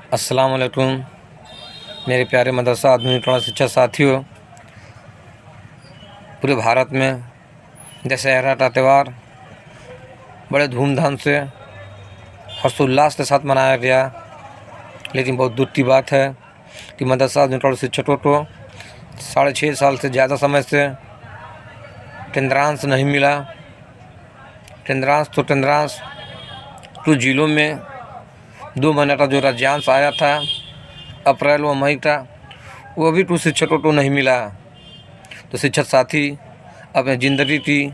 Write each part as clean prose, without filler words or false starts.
अस्सलाम वालेकुम मेरे प्यारे मदरसा आधुनिक कला शिक्षा साथियों। पूरे भारत में दशहरा का त्यौहार बड़े धूमधाम से हर्षोल्लास के साथ मनाया गया, लेकिन बहुत दुख की बात है कि मदरसा आधुनिक कला शिक्षकों को 6.5 साल से ज़्यादा समय से केंद्रांश नहीं मिला। केंद्रांश कुछ जिलों में 2 महीने का जो राज्यांश आया था अप्रैल व मई का, वो भी कुछ शिक्षकों को नहीं मिला। तो शिक्षक साथी अपने ज़िंदगी की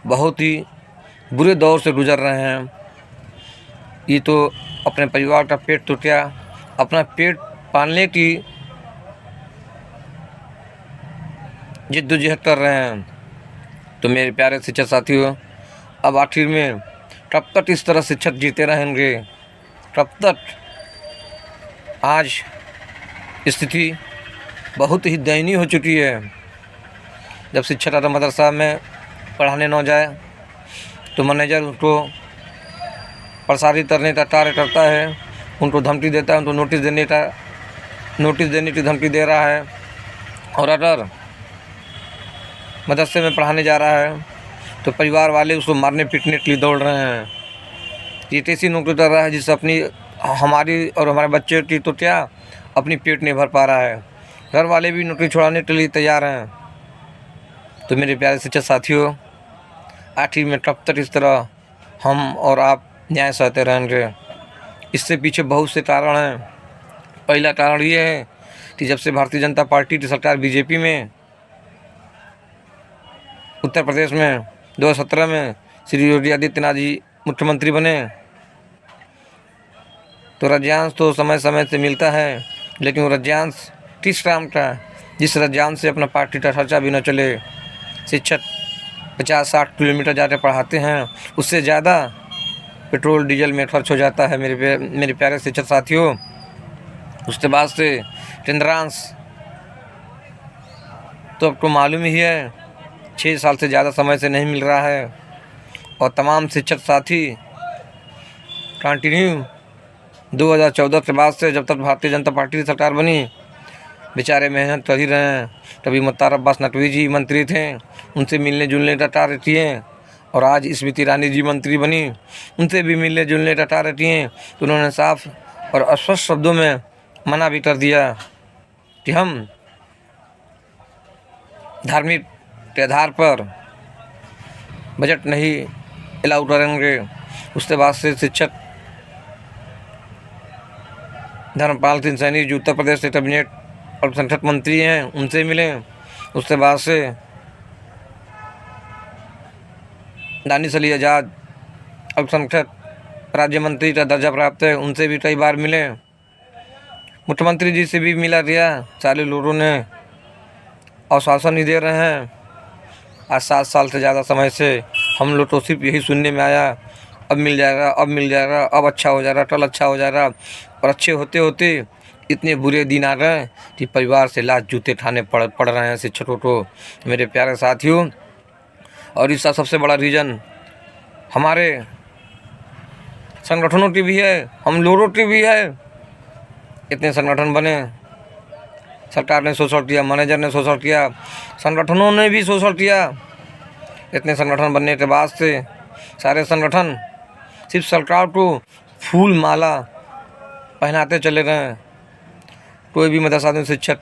बहुत ही बुरे दौर से गुजर रहे हैं। ये तो अपने परिवार का पेट तो क्या, अपना पेट पालने की जिद्दोजहद कर रहे हैं। तो मेरे प्यारे शिक्षक साथियों, अब आखिर में कब तक इस तरह शिक्षक जीते रहेंगे, कब तक? आज स्थिति बहुत ही दयनीय हो चुकी है। जब शिक्षक अगर मदरसा में पढ़ाने न जाए तो मैनेजर उनको प्रसारित करने का कार्य करता है, उनको धमकी देता है, उनको नोटिस देने की धमकी दे रहा है। और अगर मदरसे में पढ़ाने जा रहा है तो परिवार वाले उसको मारने पीटने के लिए दौड़ रहे हैं। ये ऐसी नौकरी कर रहा है जिससे हमारी और हमारे बच्चे की तो क्या, अपनी पेट नहीं भर पा रहा है। घर वाले भी नौकरी छुड़ाने के लिए तैयार हैं। तो मेरे प्यारे शिक्षक साथियों, आखिर में कब तक इस तरह हम और आप न्याय सहते रहेंगे? इससे पीछे बहुत से कारण हैं। पहला कारण ये है कि जब से भारतीय जनता पार्टी की सरकार बीजेपी में उत्तर प्रदेश में 2017 में श्री योगी आदित्यनाथ जी मुख्यमंत्री बने, तो राज्यांश तो समय समय से मिलता है, लेकिन वो राज्यांश किस काम का, जिस राज्यांश से अपना पार्टी का खर्चा भी न चले। शिक्षक 50-60 किलोमीटर जाकर पढ़ाते हैं, उससे ज़्यादा पेट्रोल डीजल में खर्च हो जाता है मेरे प्यारे शिक्षक साथियों। उसके बाद से केंद्रांश तो आपको मालूम ही है 6 साल से ज़्यादा समय से नहीं मिल रहा है। और तमाम शिक्षक साथी कंटिन्यू 2014 के बाद से जब तक भारतीय जनता पार्टी की सरकार बनी, बेचारे मेहनत कर ही रहे हैं। कभी मुख्तार अब्बास नकवी जी मंत्री थे, उनसे मिलने जुलने का कार्य किए, और आज स्मृति ईरानी जी मंत्री बनी, उनसे भी मिलने जुलने का कार्य किए। तो उन्होंने साफ और स्पष्ट शब्दों में मना भी कर दिया कि हम धार्मिक के आधार पर बजट नहीं अलाउ करेंगे। उसके बाद से शिक्षक धर्मपाल सिंह सैनी जो उत्तर प्रदेश के कैबिनेट अल्पसंख्यक मंत्री हैं, उनसे मिले। उसके बाद से दानिश अली आज़ाद अल्पसंख्यक राज्य मंत्री का दर्जा प्राप्त है, उनसे भी कई बार मिले। मुख्यमंत्री जी से भी मिला दिया, सारे लोगों ने आश्वासन ही दे रहे हैं। आज 7 साल से ज़्यादा समय से हम लोग तो सिर्फ यही सुनने में आया, अब मिल जाएगा, अब मिल जाएगा, अब अच्छा हो जाएगा, कल अच्छा हो जाएगा। और अच्छे होते होते इतने बुरे दिन आ गए कि परिवार से लाश जूते खाने पड़ रहे हैं शिक्षकों को, मेरे प्यारे साथियों। और इसका सबसे बड़ा रीज़न हमारे संगठनों की भी है, हम लोगों की भी है। इतने संगठन बने, सरकार ने शोषण किया, मैनेजर ने शोषण किया, संगठनों ने भी शोषण किया। इतने संगठन बनने के बाद से सारे संगठन सिर्फ सरकार को फूल माला पहनाते चले गए। कोई भी मदरसा में शिक्षक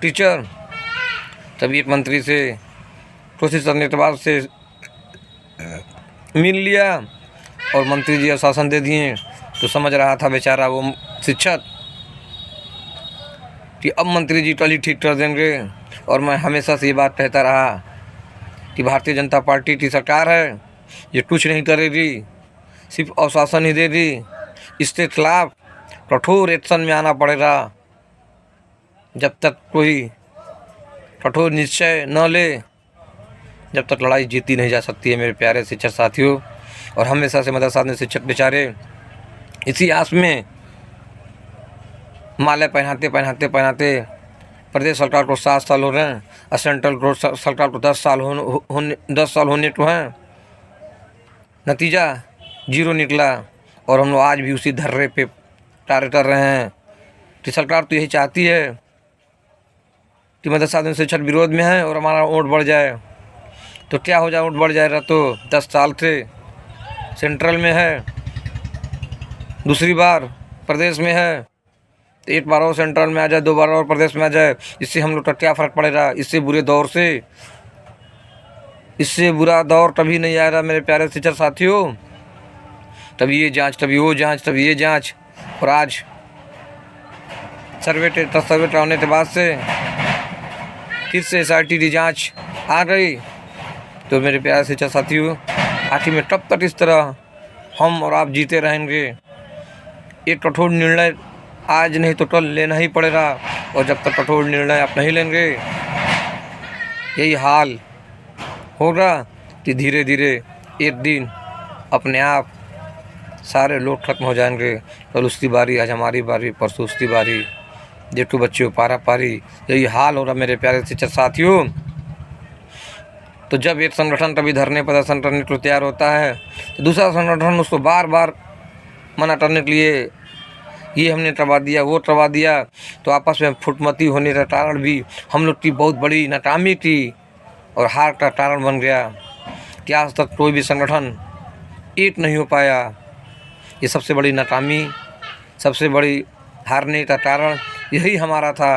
टीचर तभी एक मंत्री से कोशिश करने के बाद से मिल लिया और मंत्री जी आश्वासन दे दिए, तो समझ रहा था बेचारा वो शिक्षक कि अब मंत्री जी कल ही ठीक कर देंगे। और मैं हमेशा से ये बात कहता रहा कि भारतीय जनता पार्टी की सरकार है, ये कुछ नहीं करेगी, सिर्फ आश्वासन ही देगी। इसके खिलाफ कठोर एक्शन में आना पड़ेगा। जब तक कोई कठोर निश्चय न ले, जब तक लड़ाई जीती नहीं जा सकती है मेरे प्यारे शिक्षक साथियों। और हमेशा से मदरसा में शिक्षक बेचारे इसी आस में माले पहनाते प्रदेश सरकार को 7 साल हो रहे हैं और सेंट्रल सरकार को 10 साल होने को हैं। नतीजा जीरो निकला और हम लोग आज भी उसी धर्रे पे कार्य कर रहे हैं कि सरकार तो यही चाहती है कि मदरसा दिन शिक्षक विरोध में है और हमारा वोट बढ़ जाए। तो क्या हो जाए, वोट बढ़ जाएगा तो 10 साल से सेंट्रल में है, दूसरी बार प्रदेश में है, तो एक बार और सेंट्रल में आ जाए, 2 बार और प्रदेश में आ जाए, इससे हम लोग का क्या फ़र्क पड़ेगा। इससे बुरा दौर कभी नहीं आएगा मेरे प्यारे शिक्षक साथियों। तभी ये जांच, तभी वो जांच, तभी ये जांच। और आज सर्वे होने के बाद से फिर से SIT जांच आ गई। तो मेरे प्यारे शिक्षक साथियों, आखिर में कब तक इस तरह हम और आप जीते रहेंगे। एक कठोर निर्णय आज नहीं तो कल लेना ही पड़ेगा, और जब तक कठोर निर्णय आप नहीं लेंगे यही हाल होगा कि धीरे धीरे एक दिन अपने आप सारे लोग खत्म हो जाएंगे। कल उसकी बारी, आज हमारी बारी, परसों उसकी बारी, देखो बच्चों पारा पारी, यही हाल हो रहा मेरे प्यारे शिक्षक साथियों। तो जब एक संगठन कभी धरने प्रदर्शन करने को तैयार होता है तो दूसरा संगठन उसको बार बार मना करने के लिए ये हमने करवा दिया, वो करवा दिया, तो आपस में फुटमती होने का कारण भी हम लोग की बहुत बड़ी नाकामी की और हार का कारण बन गया कि आज तक कोई भी संगठन एक नहीं हो पाया। ये सबसे बड़ी नाकामी, सबसे बड़ी हारने का कारण यही हमारा था।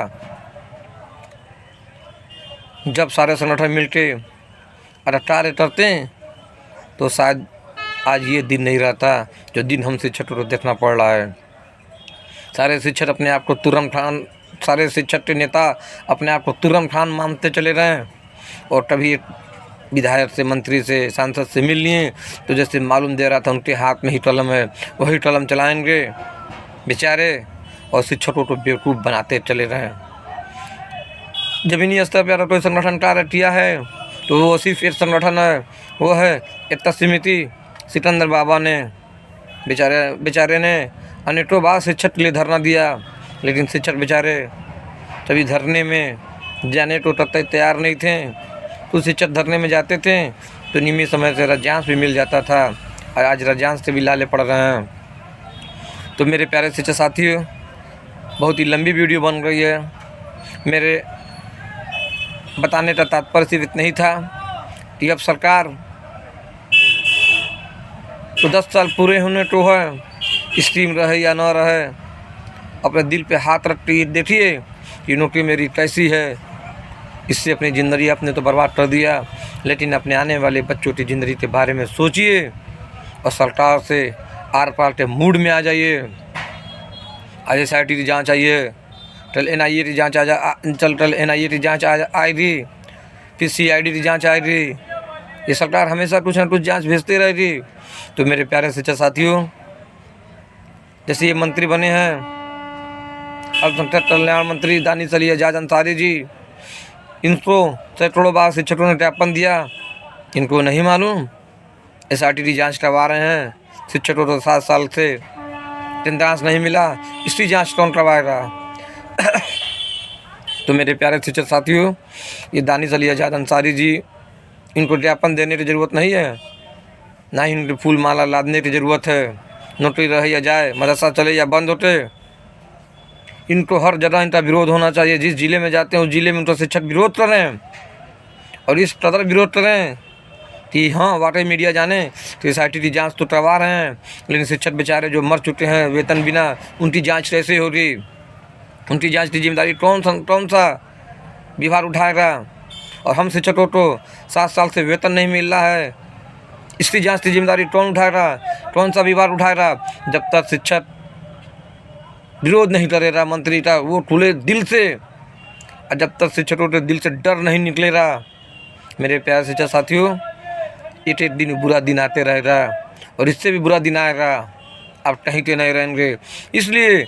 जब सारे संगठन मिलके अगर कार्य करते तो शायद आज ये दिन नहीं रहता जो दिन हम शिक्षकों को देखना पड़ रहा है। सारे शिक्षक अपने आप को तुरंत खान, सारे शिक्षक के नेता अपने आप को तुरंत खान मानते चले रहे हैं, और कभी विधायक से, मंत्री से, सांसद से मिल लिए तो जैसे मालूम दे रहा था उनके हाथ में ही कलम है, वही कलम चलाएंगे बेचारे, और शिक्षकों को बेवकूफ़ बनाते चले रहे हैं। ज़मीनी स्तर पर अगर कोई संगठन कार्य किया है तो वो सिर्फ एक संगठन है, वो है एकता समिति। सिकंदर बाबा ने बेचारे ने अनेकों बार शिक्षक के लिए धरना दिया, लेकिन शिक्षक बेचारे तभी धरने में जाने को तब तक तैयार नहीं थे। तो शिक्षक धरने में जाते थे तो नियमित समय से रजांश भी मिल जाता था, और आज रजांश से भी लाले पड़ रहे हैं। तो मेरे प्यारे शिक्षक साथियों, बहुत ही लंबी वीडियो बन रही है। मेरे बताने का तात्पर्य सिर्फ इतना ही था कि अब सरकार तो 10 साल पूरे होने को है, स्कीम रहे या ना रहे, अपने दिल पे हाथ रख के देखिए कि नौकरी मेरी कैसी है। इससे अपनी ज़िंदगी आपने तो बर्बाद कर दिया, लेकिन अपने आने वाले बच्चों की ज़िंदगी के बारे में सोचिए और सरकार से आर पार के मूड में आ जाइए। आज SIT की जाँच आइए, कल NIA की जाँच कल NIA की जाँच आएगी, फिर CID की जाँच आएगी। ये सरकार हमेशा कुछ न कुछ जाँच भेजती रहेगी। तो मेरे प्यारे शिक्षक साथियों, जैसे ये मंत्री बने हैं अल्पसंख्यक कल्याण मंत्री दानिश अली एजाज अंसारी जी, इनको सैकड़ों बार शिक्षकों ने ज्ञापन दिया, इनको नहीं मालूम SIT की जाँच करवा रहे हैं। शिक्षकों को 7 साल से इंद्रांश नहीं मिला, इसकी जाँच कौन करवाएगा। तो मेरे प्यारे शिक्षक साथियों, ये दानिश अली एजाज अंसारी जी, इनको ज्ञापन देने की ज़रूरत नहीं है, ना ही इनकी फूल माला लादने की ज़रूरत है। नौकरी रहे या जाए, मदरसा चले या बंद होते, इनको हर जगह इनका विरोध होना चाहिए। जिस ज़िले में जाते हैं उस ज़िले में उनका शिक्षक विरोध कर रहे हैं, और इस कदर विरोध कर रहे हैं कि हाँ वाकई मीडिया जाने तो SIT की जाँच तो करवा रहे हैं, लेकिन शिक्षक बेचारे जो मर चुके हैं वेतन बिना, उनकी जाँच कैसे होगी। उनकी जाँच की जिम्मेदारी कौन सा विभाग उठाएगा। और हम शिक्षकों को 7 साल से वेतन नहीं मिल रहा है, इसकी जाँच की जिम्मेदारी कौन उठाएगा, कौन सा विभाग उठाएगा। जब तक शिक्षक विरोध नहीं करेगा मंत्री का वो खुले दिल से, और जब तक शिक्षकों के दिल से डर नहीं निकलेगा, मेरे प्यारे शिक्षक साथियों, एक दिन बुरा दिन आते रहेगा, और इससे भी बुरा दिन आएगा, आप कहीं के नहीं रहेंगे। इसलिए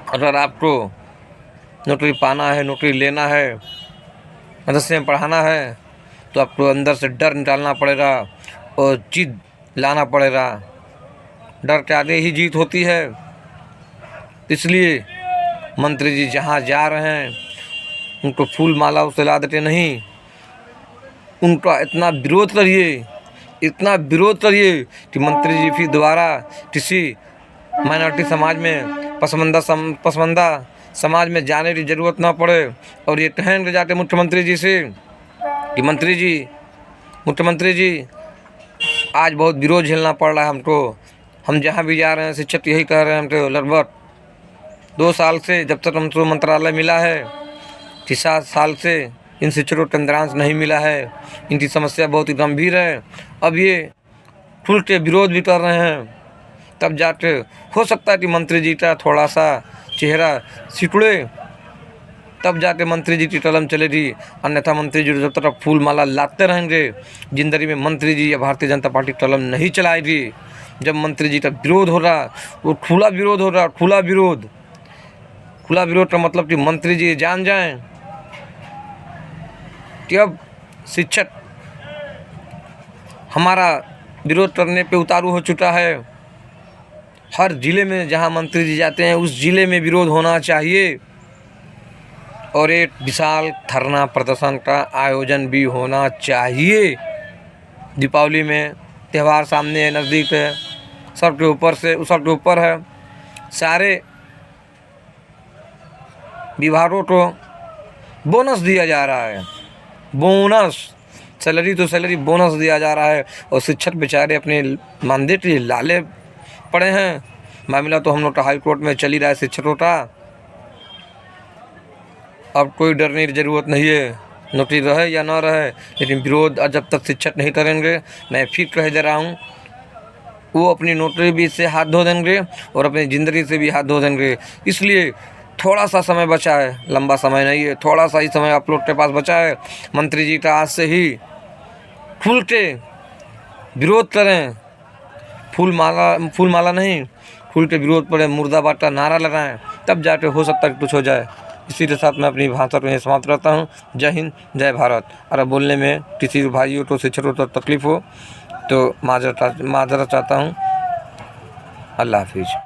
अगर आपको नौकरी पाना है, नौकरी लेना है, मदरसे में पढ़ाना है, तो आपको अंदर से डर निकालना पड़ेगा और जिद लाना पड़ेगा। डर के आगे ही जीत होती है। इसलिए मंत्री जी जहाँ जा रहे हैं उनको फूल मालाओं से ला देते नहीं, उनका इतना विरोध करिए कि मंत्री जी फिर दोबारा किसी माइनॉरिटी समाज में पसमानदा समाज में जाने की ज़रूरत ना पड़े। और ये कहेंगे जाके मुख्यमंत्री जी से कि मुख्यमंत्री जी आज बहुत विरोध झेलना पड़ रहा है हमको। हम जहाँ भी जा रहे हैं शिक्षक यही कह रहे हैं हमको लगभग 2 साल से, जब तक हमको मंत्रालय मिला है कि 7 साल से इन शिक्षकों को केंद्रांश नहीं मिला है। इनकी समस्या बहुत ही गंभीर है। अब ये खुल के विरोध भी कर रहे हैं, तब जाके हो सकता है कि मंत्री जी का थोड़ा सा चेहरा सिकुड़े, तब जाके मंत्री जी की कलम चलेगी। अन्यथा मंत्री जी जब तक फूल माला लाते रहेंगे जिंदगी में मंत्री जी या भारतीय जनता पार्टी कलम नहीं चलाएगी। जब मंत्री जी का विरोध हो रहा, वो खुला विरोध हो रहा, खुला विरोध का मतलब कि मंत्री जी जान जाएं कि अब शिक्षक हमारा विरोध करने पे उतारू हो चुका है। हर ज़िले में जहां मंत्री जी जाते हैं उस ज़िले में विरोध होना चाहिए और एक विशाल धरना प्रदर्शन का आयोजन भी होना चाहिए। दीपावली में त्यौहार सामने है, नज़दीक है, सबके ऊपर है। सारे विभागों को बोनस दिया जा रहा है, बोनस सैलरी तो सैलरी बोनस दिया जा रहा है और शिक्षक बेचारे अपने मानदेय के लाले पड़े हैं। मामला तो हम लोग का हाई कोर्ट में चल ही रहा है शिक्षकों का। अब कोई डरने की ज़रूरत नहीं है, नौकरी रहे या ना रहे, लेकिन विरोध जब तक शिक्षक नहीं करेंगे, मैं फिर कह दे रहा हूँ, वो अपनी नौकरी भी से हाथ धो देंगे और अपनी ज़िंदगी से भी हाथ धो देंगे। इसलिए थोड़ा सा समय बचा है, लंबा समय नहीं है, थोड़ा सा ही समय आप लोग के पास बचा है। मंत्री जी का आज से ही खुल के विरोध करें, फूल माला नहीं, खुल के विरोध पर मुर्दाबाद का नारा लगाएं, तब जाके हो सकता है कुछ हो जाए। इसी के साथ मैं अपनी भाषा को यहीं समाप्त करता हूँ। जय हिंद, जय भारत। और बोलने में किसी भाइयों को शिक्षकों को तकलीफ़ हो तो माजरत चाहता हूँ। अल्लाह हाफिज़।